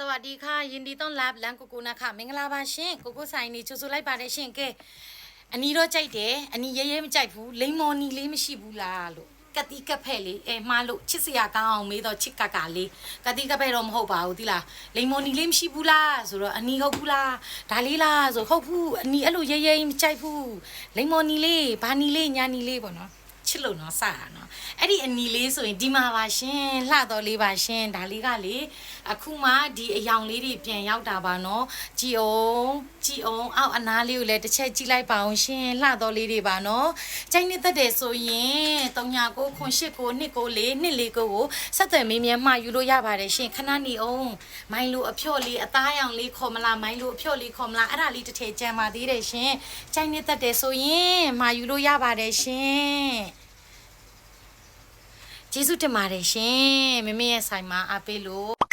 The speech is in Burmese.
สวัสดีค่ะยินดีต้อนรับร้านกูกูนะคะมงลาบาရှင်ကိုကိုဆိုင်နေချိုဆိုလိုက်ပါတယ်ရှင်ကဲအနီတော့ကြိုက်တယ်အနီရဲရဲမကြိုက်ဘူးလိမ္မော်နီလေးမရှိဘူးလားလို့ကတိကဖက်လေးမှားလို့ချစ်စရာကောင်းအောင်မေးတော့ချစ်ကကလေးကတိကဖက်တော့မဟုတ်ပါဘူးသီလားလိမ္မော်နီလေးမရှိဘူးလားဆိုတော့အနီဟုတ်ဘူးလားဒါလေးလားဆိုဟုတ်ဘူးအနီအဲ့လိုရဲရဲမကြိုက်ဘူးလိမ္မော်နီလေးဘာနီလေးညာနီလေးပေါ့နော်ချစ်လို့နော်စတာနော်အဲ့ဒီအနီလေးဆိုရင်ဒီမှာပါရှင်လှတော်လေးပါရှင်ဒါလေးကလေအခုမှဒီအယောင်လေးတွေပြန်ရောက်တာပါနော်ကြည်အောင်အောက်အနားလေးကိုလည်းတစ်ချက်ကြည့်လိုက်ပါအောင်ရှင်လှတော်လေးတွေပါနော်ကြိုက်နေတတ်တယ်ဆိုရင်39ခွန်8ကို2ကို4 2 4ကိုဆက်သွယ်မေးမြန်းမှယူလို့ရပါတယ်ရှင်ခဏနေအောင်မိုင်းလိုအဖြော့လေးအသားရောင်လေးခေါ်မလားမိုင်းလိုအဖြော့လေးခေါ်မလားအဲ့ဒါလေးတစ်ထည်ကြံပါသေးတယ်ရှင်ကြိုက်နေတတ်တယ်ဆိုရင်မှယူလို့ရပါတယ်ရှင်ကျေးဇူးတင်ပါတယ်ရှင်မမေရဲ့ဆိုင်မှာအားပေးလို့